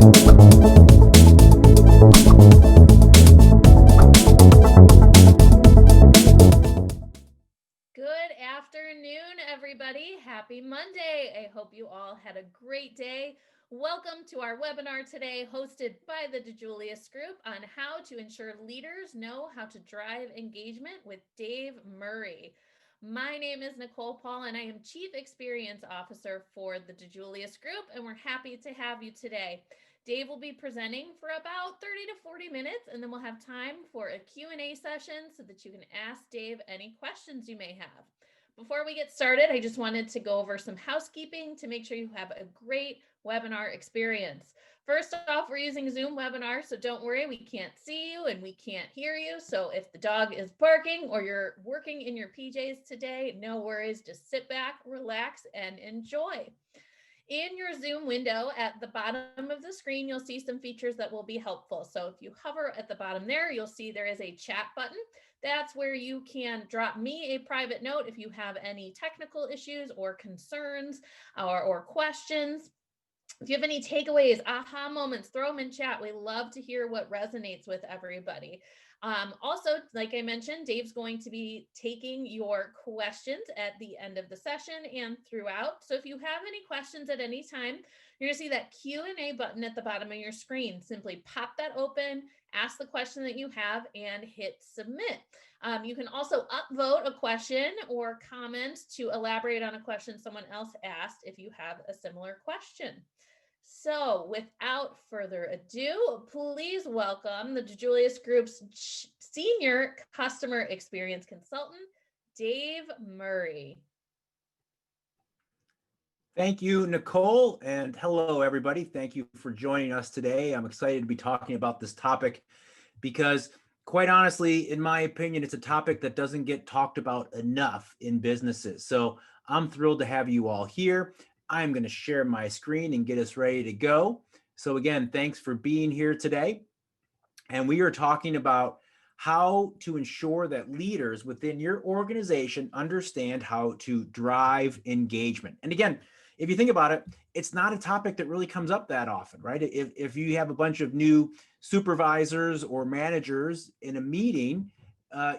Good afternoon, everybody. Happy Monday. I hope you all had a great day. Welcome to our webinar today, hosted by the DiJulius Group on how to ensure leaders know how to drive engagement with Dave Murray. My name is Nicole Paul, and I am Chief Experience Officer for the DiJulius Group, and we're happy to have you today. Dave will be presenting for about 30 to 40 minutes, and then we'll have time for a Q&A session so that you can ask Dave any questions you may have. Before we get started, I just wanted to go over some housekeeping to make sure you have a great webinar experience. First off, we're using Zoom webinar, so don't worry, we can't see you and we can't hear you. So if the dog is barking or you're working in your PJs today, no worries, just sit back, relax, and enjoy. In your Zoom window at the bottom of the screen, you'll see some features that will be helpful. So if you hover at the bottom there, you'll see there is a chat button. That's where you can drop me a private note if you have any technical issues or concerns or questions. If you have any takeaways, aha moments, throw them in chat. We love to hear what resonates with everybody. Also, like I mentioned, Dave's going to be taking your questions at the end of the session and throughout. So if you have any questions at any time, you're going to see that Q&A button at the bottom of your screen. Simply pop that open, ask the question that you have, and hit submit. You can also upvote a question or comment to elaborate on a question someone else asked if you have a similar question. So without further ado, please welcome the DiJulius Group's Senior Customer Experience Consultant, Dave Murray. Thank you, Nicole, and hello, everybody. Thank you for joining us today. I'm excited to be talking about this topic because, quite honestly, in my opinion, it's a topic that doesn't get talked about enough in businesses. So I'm thrilled to have you all here. I'm going to share my screen and get us ready to go. So again, thanks for being here today. And we are talking about how to ensure that leaders within your organization understand how to drive engagement. And again, if you think about it, it's not a topic that really comes up that often, right? If you have a bunch of new supervisors or managers in a meeting,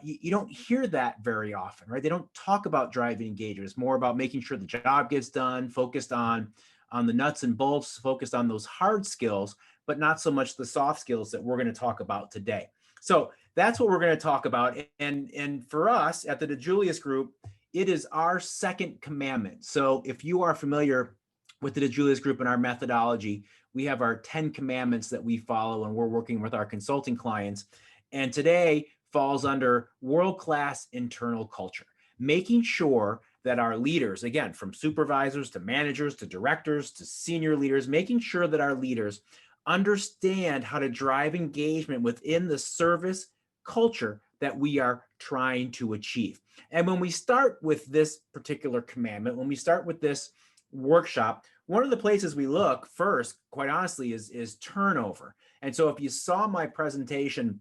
you don't hear that very often, right? They don't talk about driving engagement. It's more about making sure the job gets done, focused on the nuts and bolts, focused on those hard skills, but not so much the soft skills that we're going to talk about today. So that's what we're going to talk about. And for us at the DiJulius Group, it is our second commandment. So if you are familiar with the DiJulius Group and our methodology, we have our 10 commandments that we follow when we're working with our consulting clients. And today falls under world-class internal culture, making sure that our leaders, again, from supervisors to managers to directors to senior leaders, making sure that our leaders understand how to drive engagement within the service culture that we are trying to achieve. And when we start with this particular commandment, when we start with this workshop, one of the places we look first, quite honestly, is turnover. And so if you saw my presentation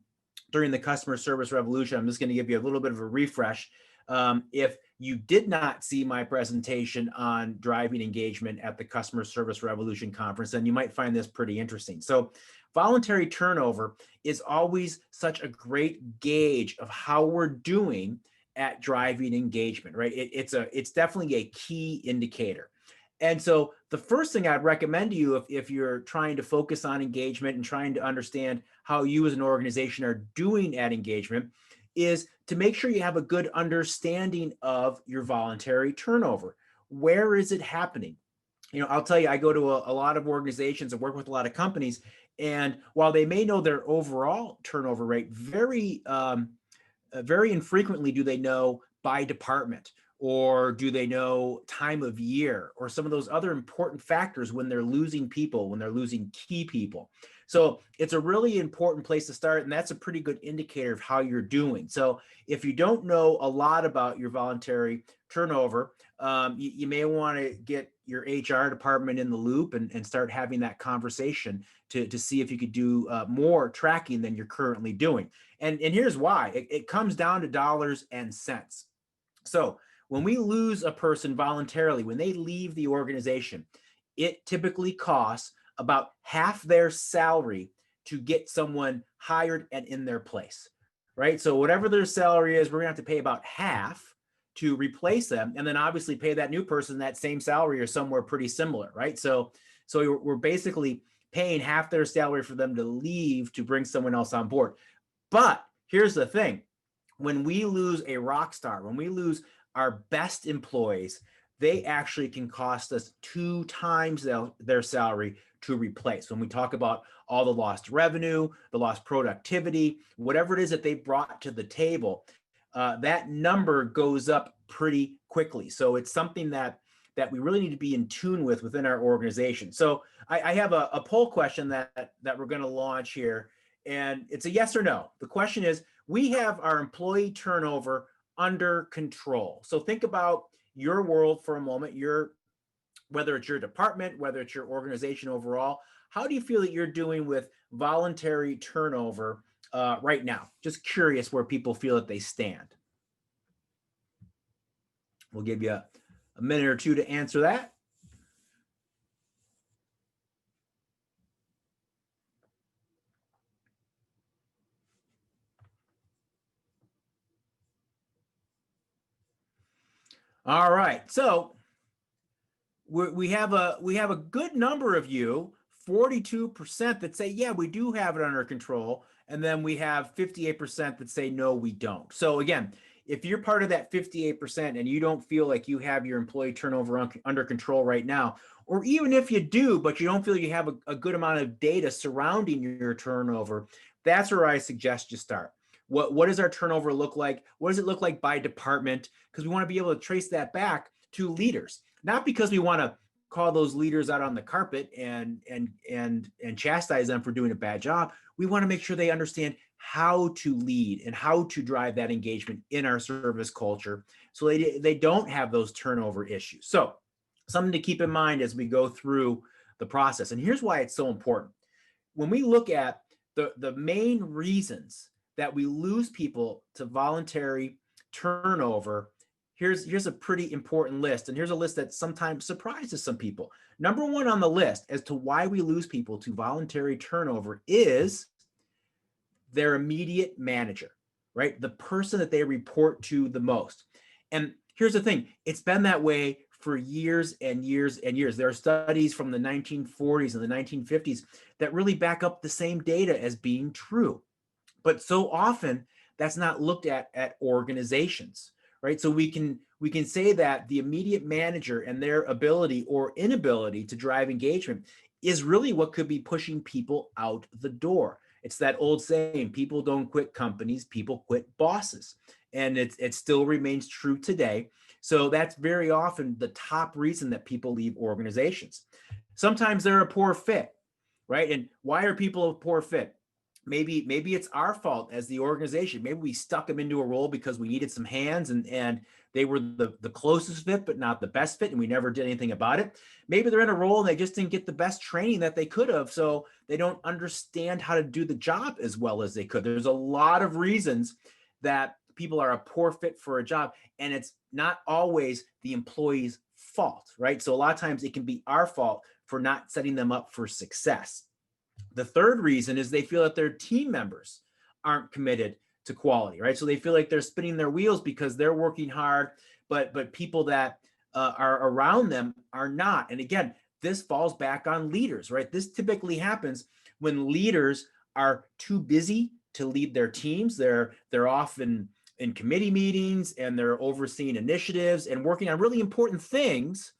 during the customer service revolution, I'm just going to give you a little bit of a refresh. If you did not see my presentation on driving engagement at the customer service revolution conference, then you might find this pretty interesting. So voluntary turnover is always such a great gauge of how we're doing at driving engagement, right? It's definitely a key indicator. And so the first thing I'd recommend to you if you're trying to focus on engagement and trying to understand how you as an organization are doing at engagement is to make sure you have a good understanding of your voluntary turnover. Where is it happening? You know, I'll tell you, I go to a lot of organizations and work with a lot of companies, and while they may know their overall turnover rate, very infrequently do they know by department, or do they know time of year, or some of those other important factors when they're losing people, when they're losing key people. So it's a really important place to start, and that's a pretty good indicator of how you're doing. So if you don't know a lot about your voluntary turnover, you may want to get your HR department in the loop and start having that conversation to see if you could do more tracking than you're currently doing. And here's why. It comes down to dollars and cents. So when we lose a person voluntarily, when they leave the organization, it typically costs about half their salary to get someone hired and in their place, right? So whatever their salary is, we're gonna have to pay about half to replace them, and then obviously pay that new person that same salary or somewhere pretty similar, right? So we're basically paying half their salary for them to leave to bring someone else on board. But here's the thing. When we lose a rock star, when we lose our best employees, they actually can cost us 2 times their salary to replace. When we talk about all the lost revenue, the lost productivity, whatever it is that they brought to the table, that number goes up pretty quickly. So it's something that we really need to be in tune with within our organization. So I have a poll question that we're going to launch here, and it's a yes or no. The question is, we have our employee turnover under control. So think about your world for a moment, whether it's your department, whether it's your organization overall. How do you feel that you're doing with voluntary turnover right now? Just curious where people feel that they stand. We'll give you a minute or two to answer that. All right, so we have a good number of you, 42% that say, yeah, we do have it under control. And then we have 58% that say, no, we don't. So again, if you're part of that 58% and you don't feel like you have your employee turnover under control right now, or even if you do, but you don't feel you have a good amount of data surrounding your turnover, that's where I suggest you start. What does our turnover look like? What does it look like by department? Because we want to be able to trace that back to leaders, not because we want to call those leaders out on the carpet and chastise them for doing a bad job. We want to make sure they understand how to lead and how to drive that engagement in our service culture so they don't have those turnover issues. So something to keep in mind as we go through the process. And here's why it's so important. When we look at the main reasons that we lose people to voluntary turnover, here's a pretty important list. And here's a list that sometimes surprises some people. Number one on the list as to why we lose people to voluntary turnover is their immediate manager, right? The person that they report to the most. And here's the thing, it's been that way for years and years and years. There are studies from the 1940s and the 1950s that really back up the same data as being true. But so often that's not looked at organizations, right? So we can say that the immediate manager and their ability or inability to drive engagement is really what could be pushing people out the door. It's that old saying, people don't quit companies, people quit bosses. And it still remains true today. So that's very often the top reason that people leave organizations. Sometimes they're a poor fit, right? And why are people a poor fit? Maybe it's our fault as the organization. Maybe we stuck them into a role because we needed some hands and they were the closest fit, but not the best fit, and we never did anything about it. Maybe they're in a role and they just didn't get the best training that they could have, so they don't understand how to do the job as well as they could. There's a lot of reasons that people are a poor fit for a job, and it's not always the employee's fault, right? So a lot of times it can be our fault for not setting them up for success. The third reason is they feel that their team members aren't committed to quality, right? So they feel like they're spinning their wheels because they're working hard, but people that are around them are not. And again, this falls back on leaders, right? This typically happens when leaders are too busy to lead their teams. They're often in committee meetings and they're overseeing initiatives and working on really important things,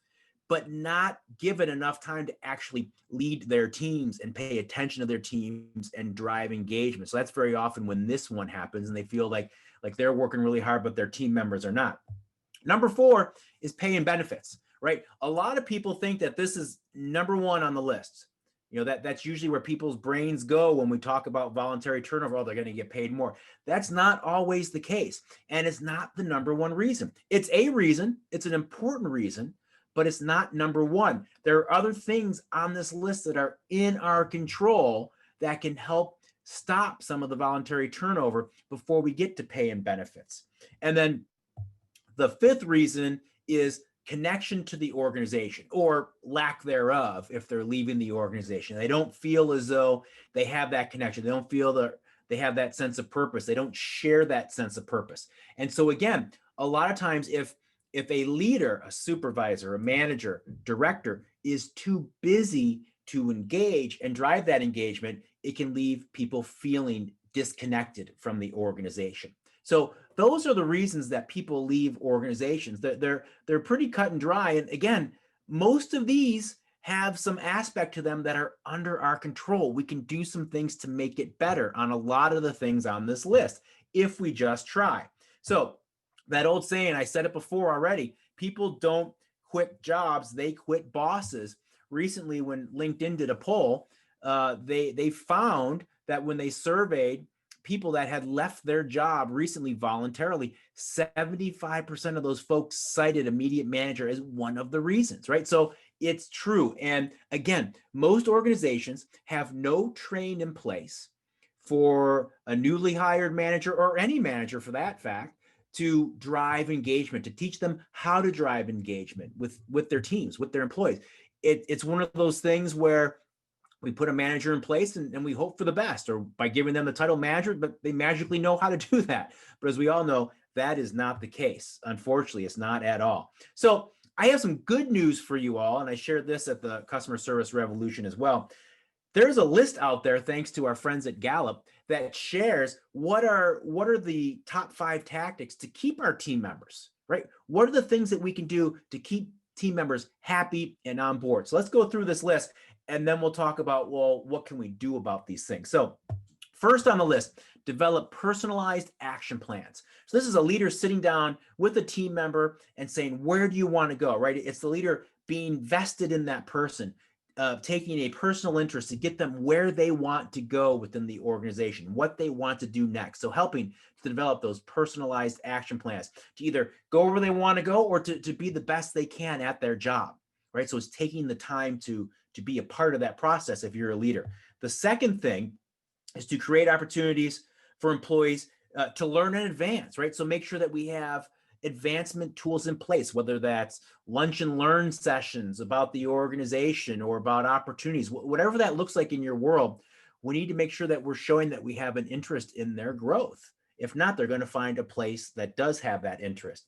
but not given enough time to actually lead their teams and pay attention to their teams and drive engagement. So that's very often when this one happens and they feel like they're working really hard, but their team members are not. Number 4 is pay and benefits, right? A lot of people think that this is number 1 on the list. You know, that's usually where people's brains go when we talk about voluntary turnover. Oh, they're going to get paid more. That's not always the case. And it's not the number 1 reason. It's a reason. It's an important reason, but it's not number 1. There are other things on this list that are in our control that can help stop some of the voluntary turnover before we get to pay and benefits. And then the 5th reason is connection to the organization, or lack thereof if they're leaving the organization. They don't feel as though they have that connection. They don't feel that they have that sense of purpose. They don't share that sense of purpose. And so again, a lot of times if a leader, a supervisor, a manager, director is too busy to engage and drive that engagement, it can leave people feeling disconnected from the organization. So those are the reasons that people leave organizations. They're pretty cut and dry. And again, most of these have some aspect to them that are under our control. We can do some things to make it better on a lot of the things on this list if we just try. So that old saying, I said it before already, people don't quit jobs, they quit bosses. Recently, when LinkedIn did a poll, they found that when they surveyed people that had left their job recently voluntarily, 75% of those folks cited immediate manager as one of the reasons, right? So it's true. And again, most organizations have no training in place for a newly hired manager, or any manager for that fact, to drive engagement, to teach them how to drive engagement with their teams, with their employees. It's one of those things where we put a manager in place and we hope for the best, or by giving them the title manager, but they magically know how to do that. But as we all know, that is not the case. Unfortunately, it's not at all. So I have some good news for you all, and I shared this at the Customer Service Revolution as well. There's a list out there, thanks to our friends at Gallup, that shares what are the top 5 tactics to keep our team members, right? What are the things that we can do to keep team members happy and on board? So let's go through this list, and then we'll talk about, well, what can we do about these things? So first on the list, develop personalized action plans. So this is a leader sitting down with a team member and saying, where do you want to go, right? It's the leader being vested in that person, taking a personal interest to get them where they want to go within the organization, what they want to do next. So helping to develop those personalized action plans to either go where they want to go, or to be the best they can at their job, right? So it's taking the time to be a part of that process if you're a leader. The second thing is to create opportunities for employees to learn in advance, right? So make sure that we have advancement tools in place, whether that's lunch and learn sessions about the organization or about opportunities, whatever that looks like in your world. We need to make sure that we're showing that we have an interest in their growth. If not, they're going to find a place that does have that interest.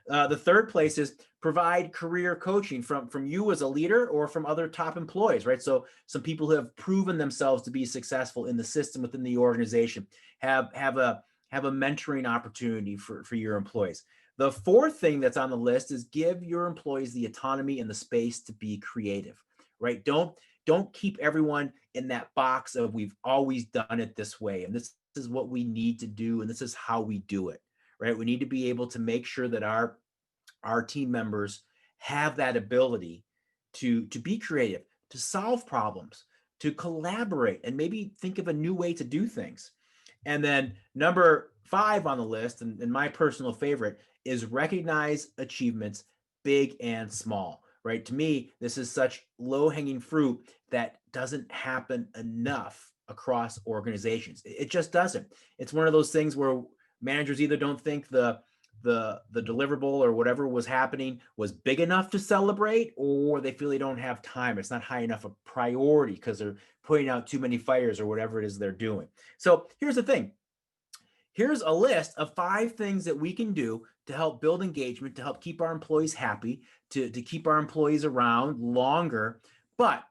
The third place is provide career coaching from you as a leader or from other top employees, right? So some people who have proven themselves to be successful in the system within the organization have a mentoring opportunity for your employees. The fourth thing that's on the list is give your employees the autonomy and the space to be creative, right? Don't keep everyone in that box of we've always done it this way, and this is what we need to do, and this is how we do it, right? We need to be able to make sure that our team members have that ability to be creative, to solve problems, to collaborate, and maybe think of a new way to do things. And then number 5 on the list, and my personal favorite, is recognize achievements, big and small, right? To me, this is such low-hanging fruit that doesn't happen enough across organizations. It just doesn't. It's one of those things where managers either don't think the deliverable or whatever was happening was big enough to celebrate, or they feel they don't have time. It's not high enough a priority because they're putting out too many fires or whatever it is they're doing. So here's the thing. Here's a list of 5 things that we can do to help build engagement, to help keep our employees happy, to keep our employees around longer. But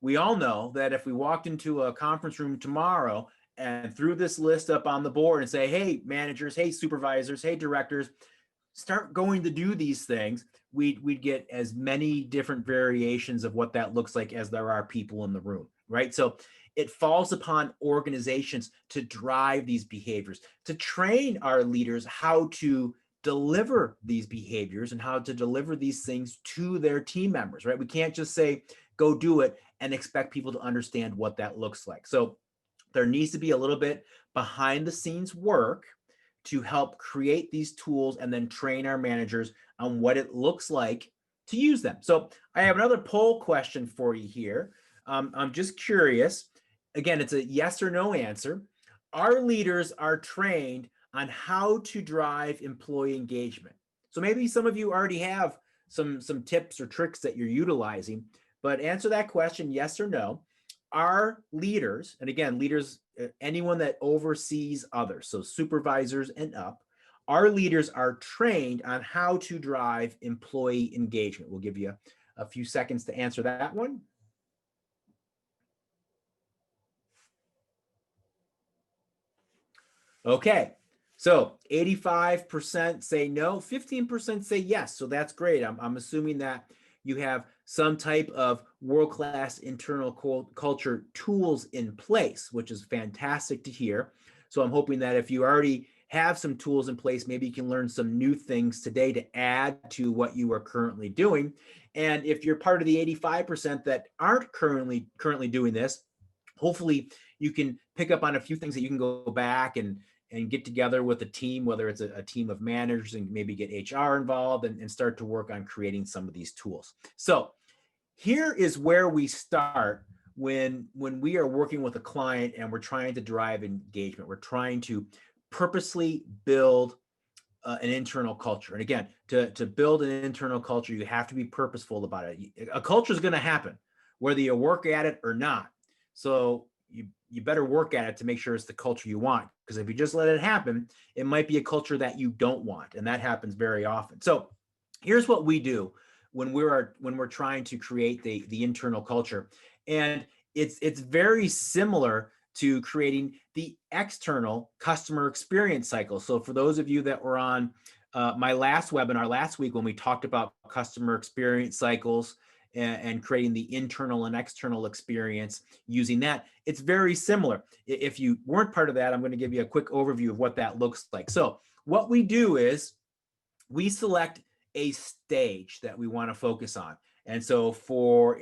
we all know that if we walked into a conference room tomorrow and threw this list up on the board and say, hey, managers, hey, supervisors, hey, directors, start going to do these things, we'd get as many different variations of what that looks like as there are people in the room, right? So it falls upon organizations to drive these behaviors, to train our leaders how to deliver these behaviors and how to deliver these things to their team members, right? We can't just say, go do it and expect people to understand what that looks like. So there needs to be a little bit behind the scenes work to help create these tools and then train our managers on what it looks like to use them. So I have another poll question for you here. I'm just curious. Again, it's a yes or no answer. Our leaders are trained on how to drive employee engagement. So maybe some of you already have some tips or tricks that you're utilizing. But answer that question, yes or no. Are leaders, and again, leaders, anyone that oversees others, so supervisors and up, our leaders are trained on how to drive employee engagement. We'll give you a few seconds to answer that one. Okay, so 85% say no, 15% say yes. So that's great. I'm assuming that you have some type of world-class internal culture tools in place, which is fantastic to hear. So I'm hoping that if you already have some tools in place, maybe you can learn some new things today to add to what you are currently doing. And if you're part of the 85% that aren't currently doing this, hopefully you can pick up on a few things that you can go back and get together with a team, whether it's a team of managers, and maybe get HR involved and start to work on creating some of these tools. So here is where we start when we are working with a client and we're trying to drive engagement. We're trying to purposely build an internal culture. And again, to build an internal culture, you have to be purposeful about it. A culture is going to happen, whether you work at it or not. So you better work at it to make sure it's the culture you want. Because if you just let it happen, it might be a culture that you don't want, and that happens very often. So here's what we do when we're trying to create the internal culture, and it's very similar to creating the external customer experience cycle. So for those of you that were on my last webinar last week when we talked about customer experience cycles and creating the internal and external experience using that, it's very similar. If you weren't part of that, I'm going to give you a quick overview of what that looks like. So what we do is we select a stage that we want to focus on. And so for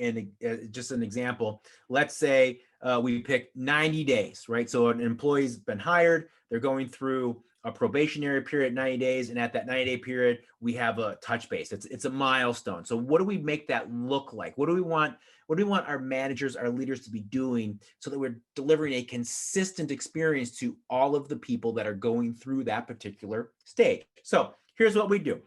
just an example, let's say we pick 90 days, right? So an employee's been hired, they're going through a probationary period, 90 days. And at that 90-day period, we have a touch base. It's a milestone. So what do we make that look like? What do we want our managers, our leaders to be doing so that we're delivering a consistent experience to all of the people that are going through that particular stage? So here's what we do.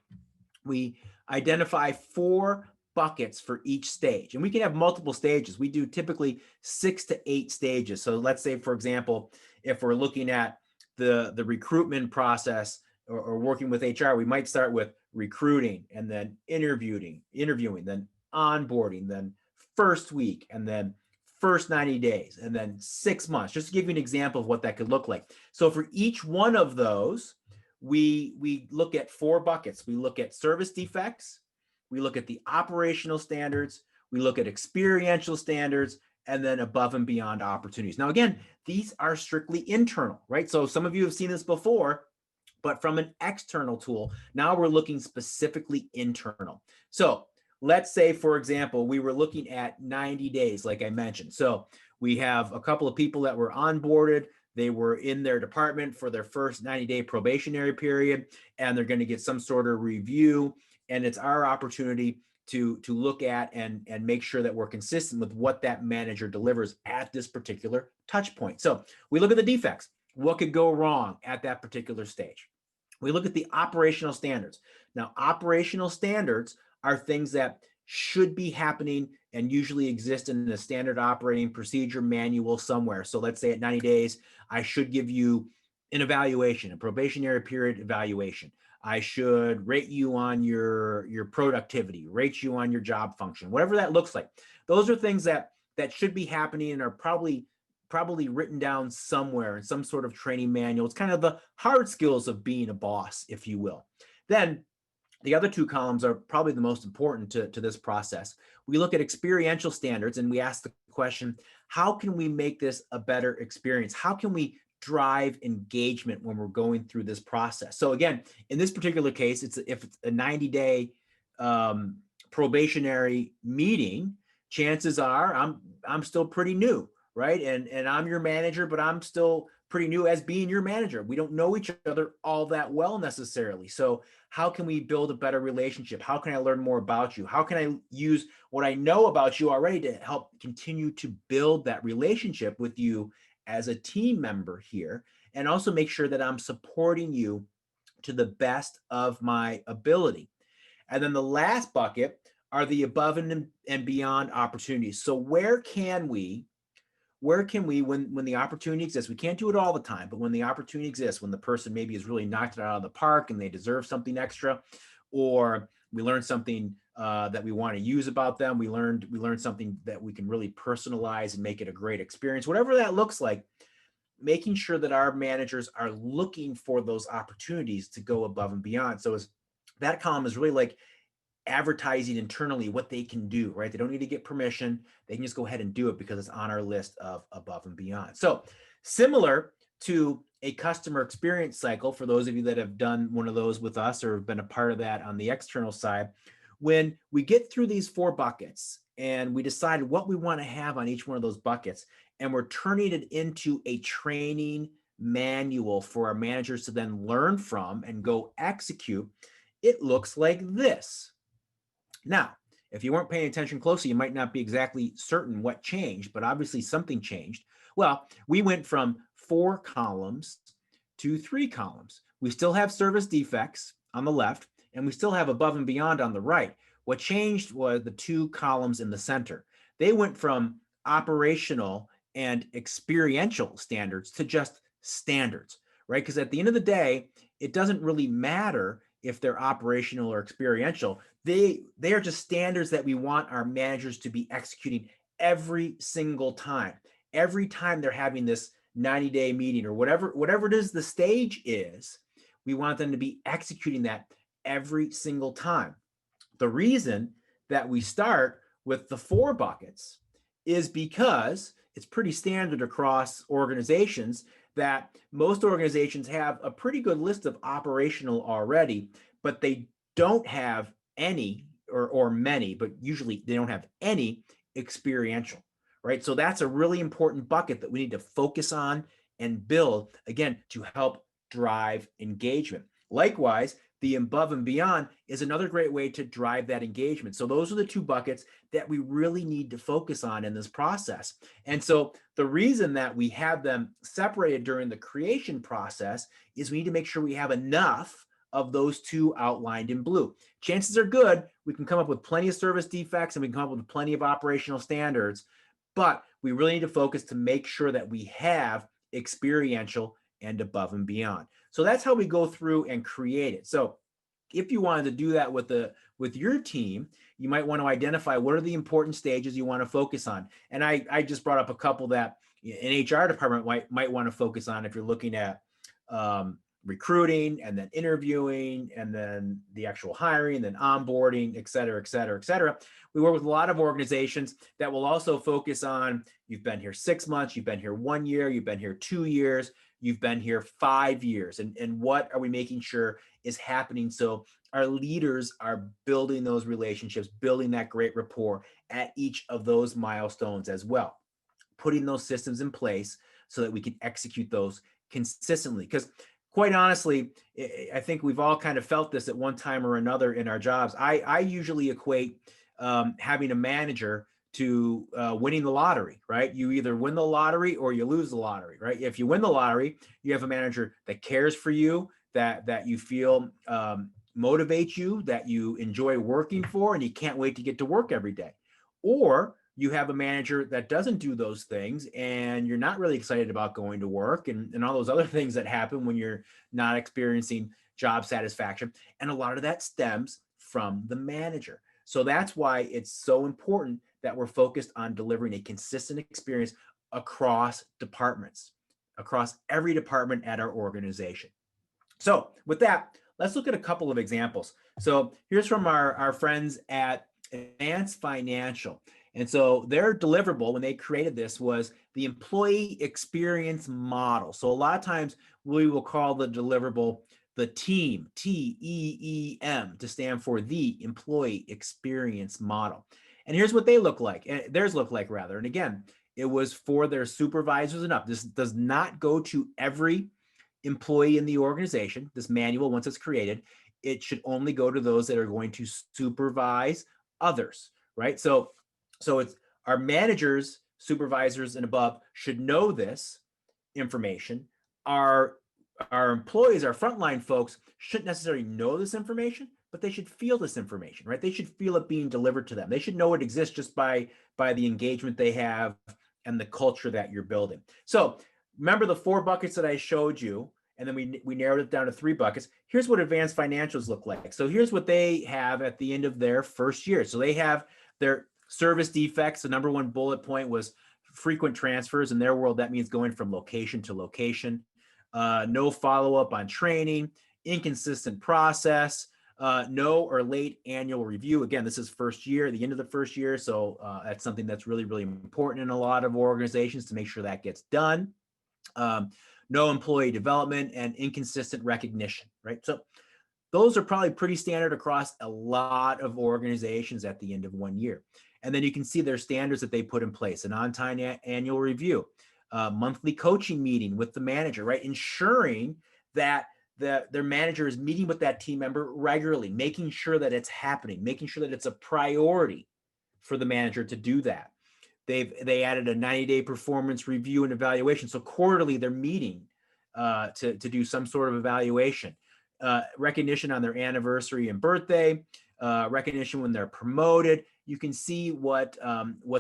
We identify 4 buckets for each stage, and we can have multiple stages. We do typically 6 to 8 stages. So let's say, for example, if we're looking at the recruitment process or working with HR, we might start with recruiting and then interviewing, then onboarding, then first week, and then first 90 days, and then 6 months, just to give you an example of what that could look like. So for each one of those, we look at 4 buckets. We look at service defects, we look at the operational standards, we look at experiential standards, and then above and beyond opportunities. Now, again, these are strictly internal, right? So some of you have seen this before, but from an external tool, now we're looking specifically internal. So let's say, for example, we were looking at 90 days, like I mentioned. So we have a couple of people that were onboarded. They were in their department for their first 90-day probationary period, and they're going to get some sort of review. And it's our opportunity to look at and make sure that we're consistent with what that manager delivers at this particular touch point. So we look at the defects. What could go wrong at that particular stage? We look at the operational standards. Now, operational standards are things that should be happening and usually exist in the standard operating procedure manual somewhere. So let's say at 90 days, I should give you an evaluation, a probationary period evaluation. I should rate you on your productivity, rate you on your job function, whatever that looks like. Those are things that should be happening and are probably written down somewhere in some sort of training manual. It's kind of the hard skills of being a boss, if you will. Then the other 2 columns are probably the most important to this process. We look at experiential standards and we ask the question, how can we make this a better experience? How can we drive engagement when we're going through this process? So again, in this particular case, if it's a 90-day probationary meeting, chances are I'm still pretty new, right? And I'm your manager, but I'm still pretty new as being your manager. We don't know each other all that well necessarily. So how can we build a better relationship? How can I learn more about you? How can I use what I know about you already to help continue to build that relationship with you as a team member here, and also make sure that I'm supporting you to the best of my ability? And then the last bucket are the above and beyond opportunities. So where can we, when the opportunity exists, we can't do it all the time, but when the opportunity exists, when the person maybe has really knocked it out of the park and they deserve something extra, or we learned something that we want to use about them, we learned something that we can really personalize and make it a great experience, whatever that looks like, making sure that our managers are looking for those opportunities to go above and beyond. So that column is really like advertising internally what they can do, right? They don't need to get permission. They can just go ahead and do it because it's on our list of above and beyond. So similar to a customer experience cycle, for those of you that have done one of those with us or have been a part of that on the external side, when we get through these 4 buckets and we decide what we want to have on each one of those buckets, and we're turning it into a training manual for our managers to then learn from and go execute, it looks like this. Now, if you weren't paying attention closely, you might not be exactly certain what changed, but obviously something changed. Well, we went from 4 columns to 3 columns. We still have service defects on the left, and we still have above and beyond on the right. What changed was the 2 columns in the center. They went from operational and experiential standards to just standards, right? Because at the end of the day, it doesn't really matter if they're operational or experiential. They are just standards that we want our managers to be executing every single time. Every time they're having this 90-day meeting or whatever it is the stage is, we want them to be executing that every single time. The reason that we start with the 4 buckets is because it's pretty standard across organizations that most organizations have a pretty good list of operational already, but they don't have any or many, but usually they don't have any experiential, right? So that's a really important bucket that we need to focus on and build, again, to help drive engagement. Likewise, the above and beyond is another great way to drive that engagement. So those are the 2 buckets that we really need to focus on in this process. And so the reason that we have them separated during the creation process is we need to make sure we have enough of those 2 outlined in blue. Chances are good we can come up with plenty of service defects and we can come up with plenty of operational standards, but we really need to focus to make sure that we have experiential and above and beyond. So that's how we go through and create it. So if you wanted to do that with your team, you might want to identify what are the important stages you want to focus on. And I just brought up a couple that an HR department might want to focus on if you're looking at recruiting and then interviewing and then the actual hiring and then onboarding, et cetera, et cetera, et cetera. We work with a lot of organizations that will also focus on, you've been here 6 months, you've been here 1 year, you've been here 2 years, you've been here 5 years. And what are we making sure is happening so our leaders are building those relationships, building that great rapport at each of those milestones as well, putting those systems in place so that we can execute those consistently. Because quite honestly, I think we've all kind of felt this at one time or another in our jobs. I usually equate having a manager to winning the lottery, right? You either win the lottery or you lose the lottery, right? If you win the lottery, you have a manager that cares for you, that you feel motivates you, that you enjoy working for, and you can't wait to get to work every day. Or you have a manager that doesn't do those things and you're not really excited about going to work and all those other things that happen when you're not experiencing job satisfaction. And a lot of that stems from the manager. So that's why it's so important that we're focused on delivering a consistent experience across departments, across every department at our organization. So with that, let's look at a couple of examples. So here's from our friends at Advanced Financial. And so their deliverable when they created this was the employee experience model. So a lot of times we will call the deliverable the TEAM, TEEM, to stand for the employee experience model. And here's what they look like, theirs look like rather. And again, it was for their supervisors and up. This does not go to every employee in the organization. This manual, once it's created, it should only go to those that are going to supervise others, right? So it's our managers, supervisors, and above should know this information. Our employees, our frontline folks, shouldn't necessarily know this information, but they should feel this information, right? They should feel it being delivered to them. They should know it exists just by the engagement they have and the culture that you're building. So remember the 4 buckets that I showed you, and then we narrowed it down to 3 buckets. Here's what advanced financials look like. So here's what they have at the end of their first year. So they have their service defects. The number 1 bullet point was frequent transfers. In their world, that means going from location to location. No follow-up on training, inconsistent process, no or late annual review. Again, this is first year, the end of the first year. So that's something that's really, really important in a lot of organizations to make sure that gets done. No employee development and inconsistent recognition, right? So those are probably pretty standard across a lot of organizations at the end of 1 year. And then you can see their standards that they put in place: an on-time annual review, monthly coaching meeting with the manager, right? Ensuring that their manager is meeting with that team member regularly, making sure that it's happening, making sure that it's a priority for the manager to do that. They added a 90-day performance review and evaluation. So quarterly they're meeting to do some sort of evaluation. Recognition on their anniversary and birthday, recognition when they're promoted. You can see what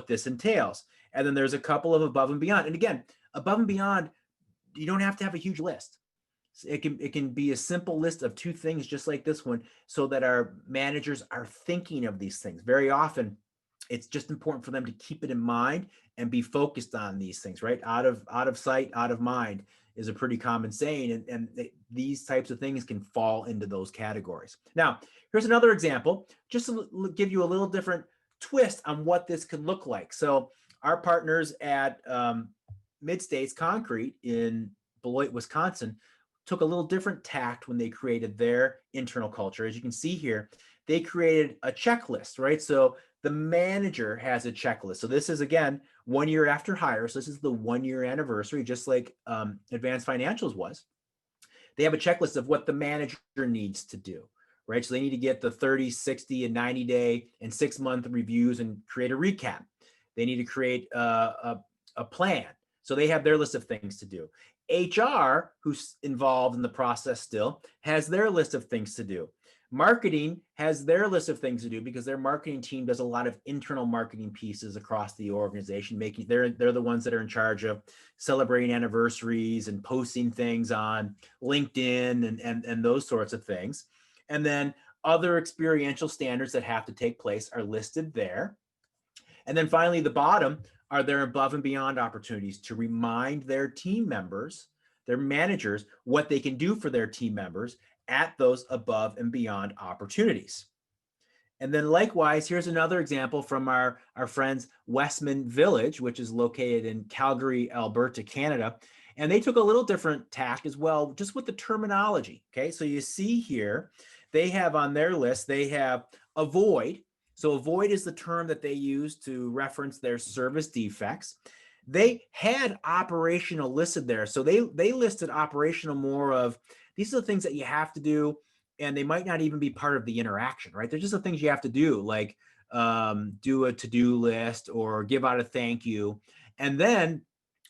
this entails. And then there's a couple of above and beyond. And again, above and beyond, you don't have to have a huge list. It can be a simple list of 2 things, just like this one, so that our managers are thinking of these things. Very often, it's just important for them to keep it in mind and be focused on these things, right? Out of sight, out of mind is a pretty common saying, and these types of things can fall into those categories. Now, here's another example, just to give you a little different twist on what this could look like. So our partners at Mid-States Concrete in Beloit, Wisconsin, took a little different tact when they created their internal culture. As you can see here, they created a checklist, right? So the manager has a checklist. So this is, again, 1 year after hire. So this is the 1 year anniversary, just like Advanced Financials was. They have a checklist of what the manager needs to do, right? So they need to get the 30, 60, and 90 day and 6 month reviews and create a recap. They need to create a plan. So they have their list of things to do. HR, who's involved in the process still, has their list of things to do. Marketing has their list of things to do because their marketing team does a lot of internal marketing pieces across the organization. They're the ones that are in charge of celebrating anniversaries and posting things on LinkedIn and those sorts of things. And then other experiential standards that have to take place are listed there. And then finally, the bottom are their above and beyond opportunities to remind their team members, their managers, what they can do for their team members at those above and beyond opportunities. And then likewise, here's another example from our friends Westman Village, which is located in Calgary, Alberta, Canada. And they took a little different tack as well, just with the terminology. Okay, so you see here, they have on their list, they have avoid. So avoid is the term that they use to reference their service defects. They had operational listed there. So they listed operational more of, these are the things that you have to do, and they might not even be part of the interaction, right? They're just the things you have to do, like do a to-do list or give out a thank you. And then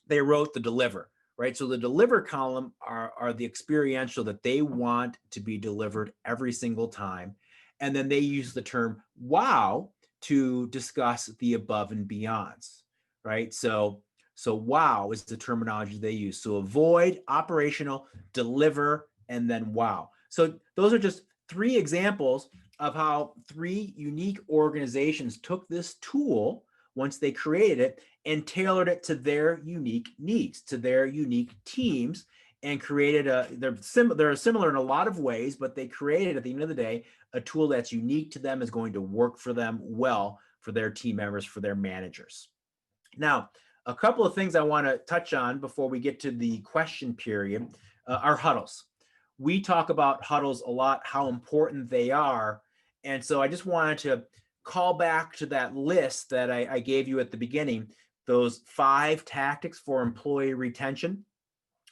they wrote the deliver, right? So the deliver column are the experiential that they want to be delivered every single time. And then they use the term wow to discuss the above and beyonds, right? So wow is the terminology they use. So avoid, operational, deliver, and then wow. So those are just 3 examples of how 3 unique organizations took this tool once they created it and tailored it to their unique needs, to their unique teams, and created they're similar in a lot of ways, but they created, at the end of the day, a tool that's unique to them, is going to work for them well, for their team members, for their managers. Now, a couple of things I want to touch on before we get to the question period are huddles. We talk about huddles a lot, how important they are. And so I just wanted to call back to that list that I gave you at the beginning, those 5 tactics for employee retention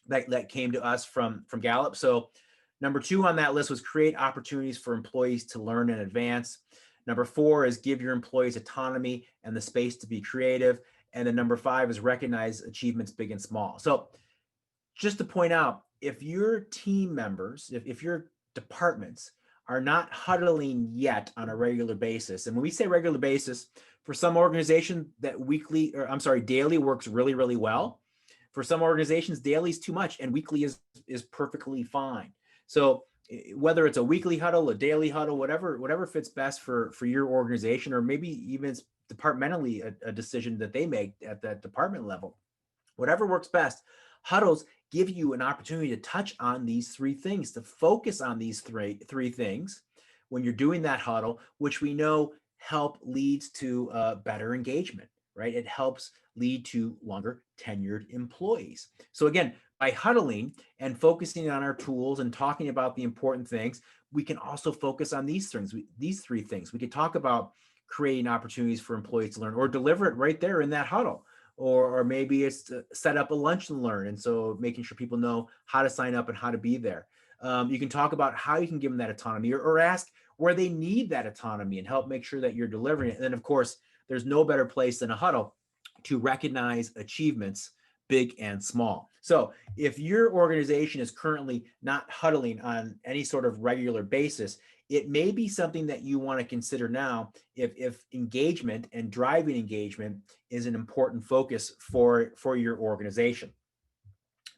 that came to us from Gallup. So number 2 on that list was create opportunities for employees to learn and advance. Number 4 is give your employees autonomy and the space to be creative. And then number 5 is recognize achievements big and small. So just to point out, if your team members, if your departments are not huddling yet on a regular basis. And when we say regular basis, for some organizations that daily works really, really well. For some organizations, daily is too much and weekly is perfectly fine. So whether it's a weekly huddle, a daily huddle, whatever fits best for your organization, or maybe even it's departmentally a decision that they make at that department level, whatever works best. Huddles give you an opportunity to touch on these three things, to focus on these three things when you're doing that huddle, which we know help leads to better engagement, right? It helps lead to longer tenured employees. So again, by huddling and focusing on our tools and talking about the important things, we can also focus on these things, these three things. We could talk about creating opportunities for employees to learn, or deliver it right there in that huddle. Or maybe it's to set up a lunch and learn. And so making sure people know how to sign up and how to be there. You can talk about how you can give them that autonomy, or ask where they need that autonomy and help make sure that you're delivering it. And then, of course, there's no better place than a huddle to recognize achievements, big and small. So if your organization is currently not huddling on any sort of regular basis, it may be something that you want to consider now if engagement and driving engagement is an important focus for your organization.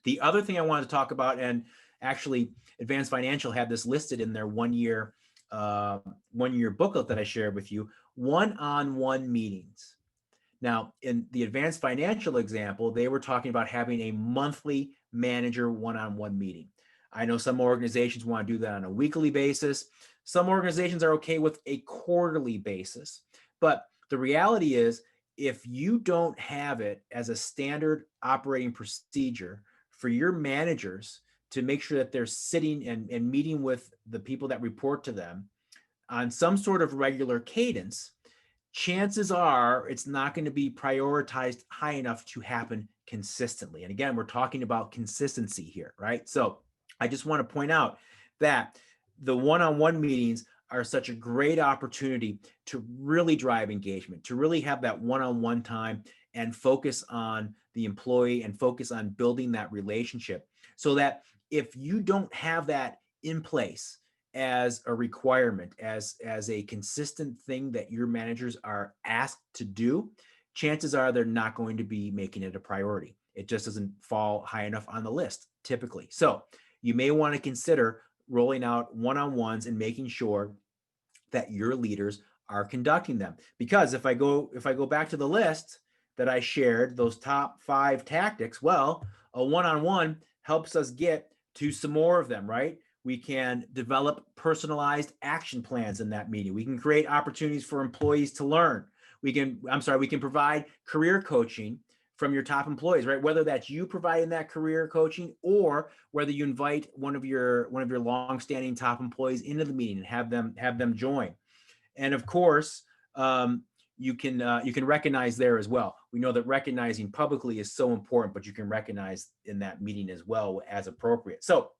The other thing I wanted to talk about, and actually Advanced Financial had this listed in their one-year booklet that I shared with you, one-on-one meetings. Now, in the Advanced Financial example, they were talking about having a monthly manager one-on-one meeting. I know some organizations want to do that on a weekly basis. Some organizations are okay with a quarterly basis. But the reality is, if you don't have it as a standard operating procedure for your managers to make sure that they're sitting and meeting with the people that report to them on some sort of regular cadence, chances are it's not going to be prioritized high enough to happen consistently. And again, we're talking about consistency here, right? So I just want to point out that the one-on-one meetings are such a great opportunity to really drive engagement, to really have that one-on-one time and focus on the employee and focus on building that relationship, so that if you don't have that in place as a requirement, as a consistent thing that your managers are asked to do, chances are they're not going to be making it a priority. It just doesn't fall high enough on the list typically. So you may want to consider rolling out one-on-ones and making sure that your leaders are conducting them. Because if I go back to the list that I shared, those top 5 tactics, well, a one-on-one helps us get to some more of them, right? We can develop personalized action plans in that meeting. We can create opportunities for employees to learn. We can provide career coaching from your top employees, right? Whether that's you providing that career coaching, or whether you invite one of your long-standing top employees into the meeting and have them join. And of course, you can recognize there as well. We know that recognizing publicly is so important, but you can recognize in that meeting as well as appropriate. So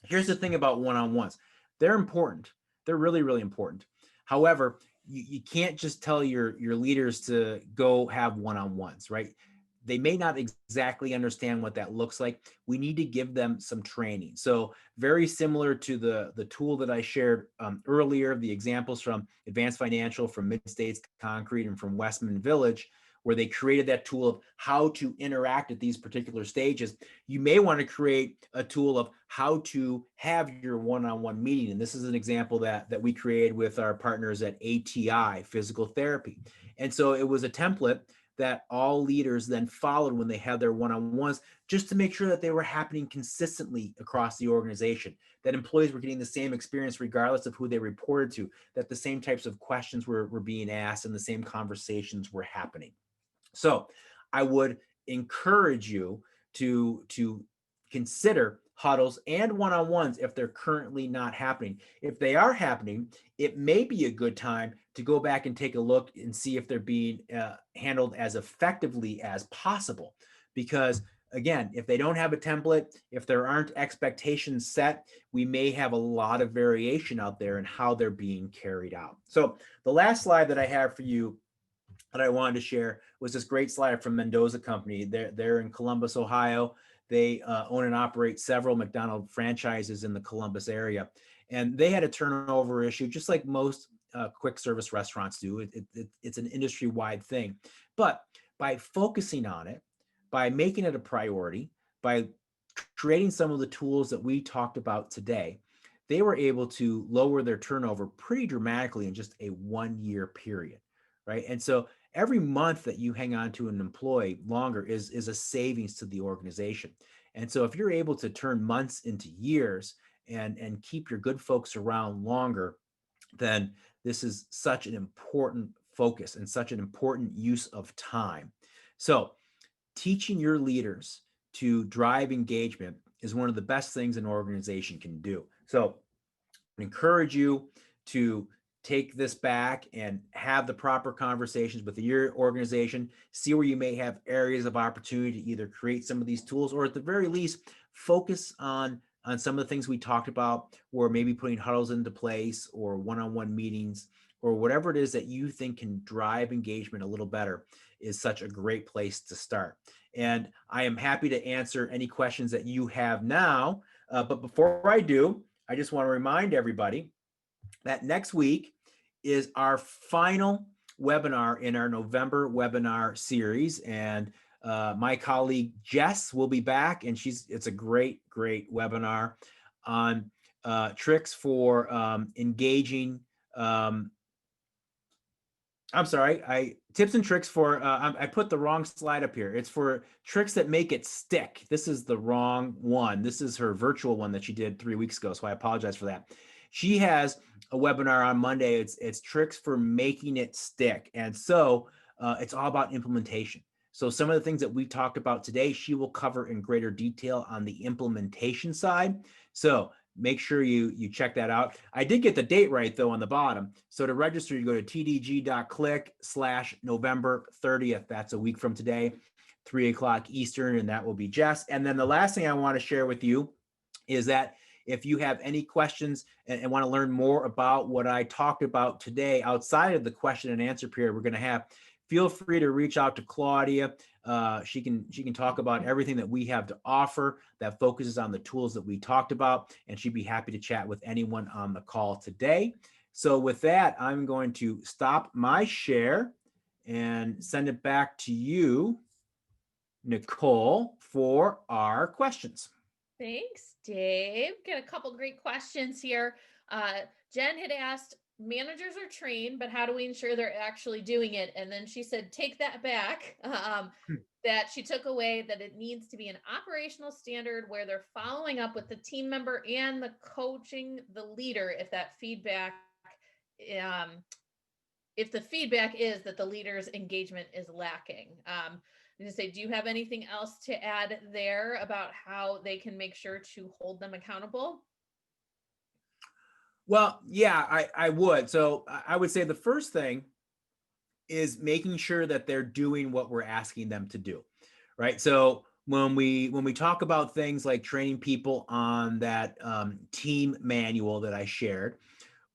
here's the thing about one-on-ones. They're important. They're really, really important. However, you can't just tell your leaders to go have one-on-ones, right? They may not exactly understand what that looks like. We need to give them some training. So very similar to the tool that I shared earlier, the examples from Advanced Financial, from Mid-States Concrete, and from Westman Village, where they created that tool of how to interact at these particular stages. You may want to create a tool of how to have your one-on-one meeting. And this is an example that we created with our partners at ATI Physical Therapy. And so it was a template that all leaders then followed when they had their one-on-ones, just to make sure that they were happening consistently across the organization, that employees were getting the same experience regardless of who they reported to, that the same types of questions were being asked and the same conversations were happening. So I would encourage you to consider huddles and one-on-ones if they're currently not happening. If they are happening, it may be a good time to go back and take a look and see if they're being handled as effectively as possible. Because again, if they don't have a template, if there aren't expectations set, we may have a lot of variation out there in how they're being carried out. So the last slide that I have for you that I wanted to share was this great slide from Mendoza Company. They're in Columbus, Ohio. They own and operate several McDonald's franchises in the Columbus area. And they had a turnover issue, just like most quick service restaurants do. It's an industry-wide thing. But by focusing on it, by making it a priority, by creating some of the tools that we talked about today, they were able to lower their turnover pretty dramatically in just a 1 year period, right? And so every month that you hang on to an employee longer is a savings to the organization. And so if you're able to turn months into years and keep your good folks around longer, then this is such an important focus and such an important use of time. So teaching your leaders to drive engagement is one of the best things an organization can do. So I encourage you to take this back and have the proper conversations with your organization, see where you may have areas of opportunity to either create some of these tools, or at the very least, focus on some of the things we talked about, or maybe putting huddles into place or one-on-one meetings, or whatever it is that you think can drive engagement a little better is such a great place to start. And I am happy to answer any questions that you have now. But before I do, I just want to remind everybody that next week is our final webinar in our November webinar series. And my colleague Jess will be back, and it's a great webinar on tricks for engaging. I'm sorry, tips and tricks for, I put the wrong slide up here. It's for tricks that make it stick. This is the wrong one. This is her virtual one that she did 3 weeks ago, so I apologize for that. She has a webinar on Monday. It's tricks for making it stick. And so it's all about implementation. So some of the things that we talked about today, she will cover in greater detail on the implementation side. So make sure you check that out. I did get the date right though on the bottom. So to register, you go to tdg.click/November 30th. That's a week from today, 3 o'clock Eastern, and that will be Jess. And then the last thing I want to share with you is that if you have any questions and want to learn more about what I talked about today outside of the question and answer period we're going to have, feel free to reach out to Claudia. She can talk about everything that we have to offer that focuses on the tools that we talked about, and she'd be happy to chat with anyone on the call today. So with that, I'm going to stop my share and send it back to you, Nicole, for our questions. Thanks, Dave. Got a couple great questions here. Jen had asked, managers are trained, but how do we ensure they're actually doing it? And then she said, take that back, that she took away that it needs to be an operational standard where they're following up with the team member and the coaching the leader if that feedback, if the feedback is that the leader's engagement is lacking. I'm going to say, do you have anything else to add there about how they can make sure to hold them accountable? Well, yeah, I would. So I would say the first thing is making sure that they're doing what we're asking them to do, right? So when we talk about things like training people on that team manual that I shared,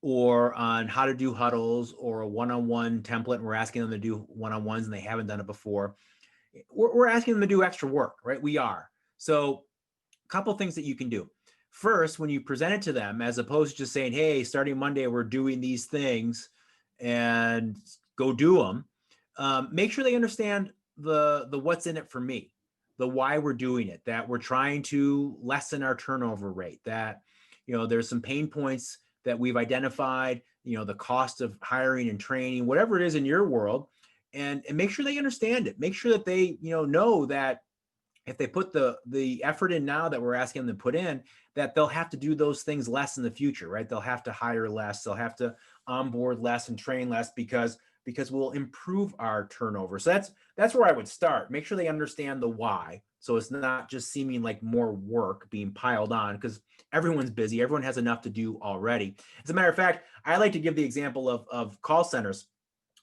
or on how to do huddles or a one-on-one template, and we're asking them to do one-on-ones and they haven't done it before, we're asking them to do extra work, right? We are. So a couple of things that you can do. First, when you present it to them, as opposed to just saying, hey, starting Monday, we're doing these things and go do them, make sure they understand the what's in it for me, the why we're doing it, that we're trying to lessen our turnover rate, that, there's some pain points that we've identified, the cost of hiring and training, whatever it is in your world, and make sure they understand it. Make sure that they, know that if they put the effort in now that we're asking them to put in, that they'll have to do those things less in the future, right? They'll have to hire less, they'll have to onboard less and train less because we'll improve our turnover. So that's where I would start. Make sure they understand the why. So it's not just seeming like more work being piled on, because everyone's busy. Everyone has enough to do already. As a matter of fact, I like to give the example of call centers.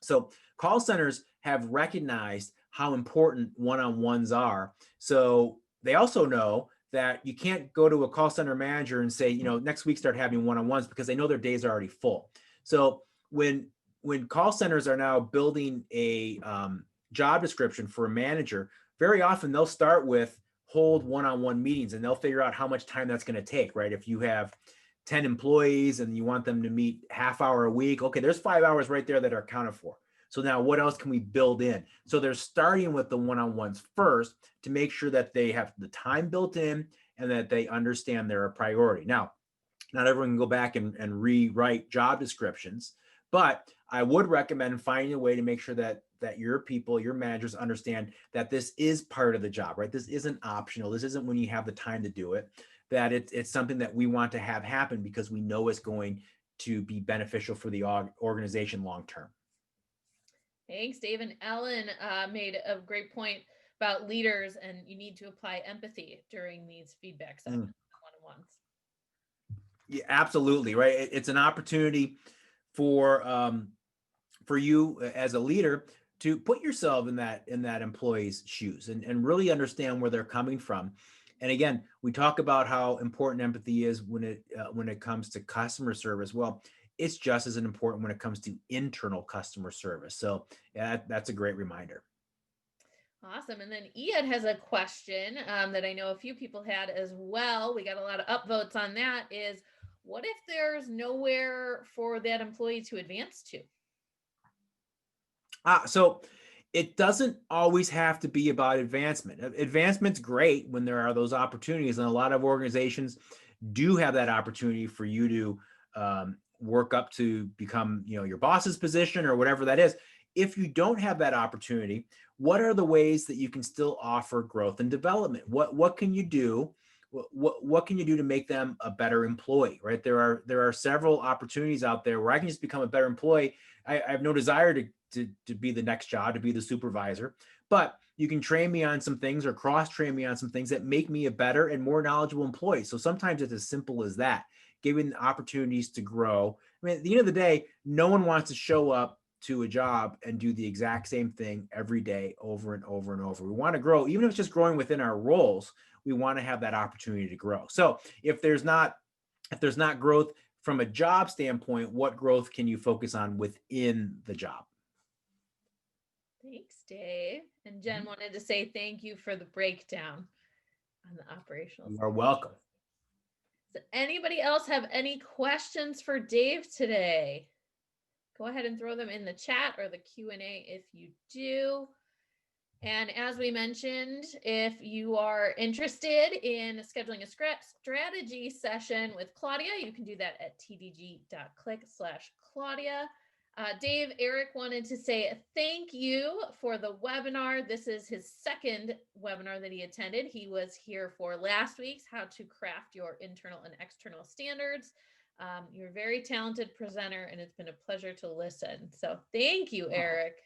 So call centers have recognized how important one-on-ones are. So they also know that you can't go to a call center manager and say, next week start having one-on-ones, because they know their days are already full. So when call centers are now building a job description for a manager, very often they'll start with hold one-on-one meetings, and they'll figure out how much time that's going to take, right? If you have 10 employees and you want them to meet half hour a week, okay, there's 5 hours right there that are accounted for. So now what else can we build in? So they're starting with the one-on-ones first to make sure that they have the time built in and that they understand they're a priority. Now, not everyone can go back and rewrite job descriptions, but I would recommend finding a way to make sure that your people, your managers understand that this is part of the job, right? This isn't optional. This isn't when you have the time to do it, that it's something that we want to have happen because we know it's going to be beneficial for the organization long-term. Thanks, Dave. And Ellen made a great point about leaders, and you need to apply empathy during these feedback sessions, one-on-ones. Yeah, absolutely, right. It's an opportunity for you as a leader to put yourself in that employee's shoes and really understand where they're coming from. And again, we talk about how important empathy is when it comes to customer service. Well, it's just as important when it comes to internal customer service. So yeah, that's a great reminder. Awesome. And then Ian has a question that I know a few people had as well. We got a lot of upvotes on that. Is what if there's nowhere for that employee to advance to? So it doesn't always have to be about advancement. Advancement's great when there are those opportunities, and a lot of organizations do have that opportunity for you to work up to become, your boss's position or whatever that is. If you don't have that opportunity, what are the ways that you can still offer growth and development? What can you do? What can you do to make them a better employee, right? There are several opportunities out there where I can just become a better employee. I have no desire to be the next job, to be the supervisor, but you can train me on some things or cross-train me on some things that make me a better and more knowledgeable employee. So sometimes it's as simple as that, giving opportunities to grow. I mean, at the end of the day, no one wants to show up to a job and do the exact same thing every day over and over and over. We want to grow, even if it's just growing within our roles. We want to have that opportunity to grow. So if there's not growth from a job standpoint, what growth can you focus on within the job? Thanks, Dave. And Jen wanted to say thank you for the breakdown on the operational. You are welcome. Does anybody else have any questions for Dave today? Go ahead and throw them in the chat or the Q&A if you do. And as we mentioned, if you are interested in scheduling a strategy session with Claudia, you can do that at tdg.click/Claudia. Dave, Eric wanted to say thank you for the webinar. This is his second webinar that he attended. He was here for last week's How to Craft Your Internal and External Standards. You're a very talented presenter, and it's been a pleasure to listen. So thank you, Eric.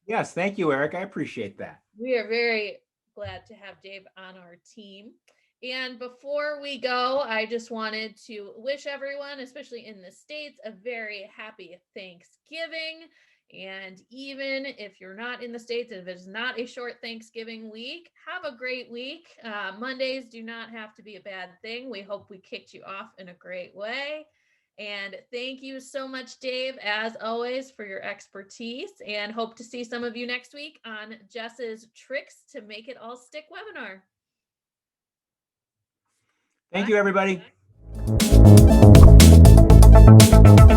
Yes, thank you, Eric. I appreciate that. We are very glad to have Dave on our team. And before we go, I just wanted to wish everyone, especially in the States, a very happy Thanksgiving. And even if you're not in the States, if it's not a short Thanksgiving week, have a great week. Mondays do not have to be a bad thing. We hope we kicked you off in a great way. And thank you so much, Dave, as always, for your expertise, and hope to see some of you next week on Jess's Tricks to Make It All Stick webinar. Thank you, everybody. Bye.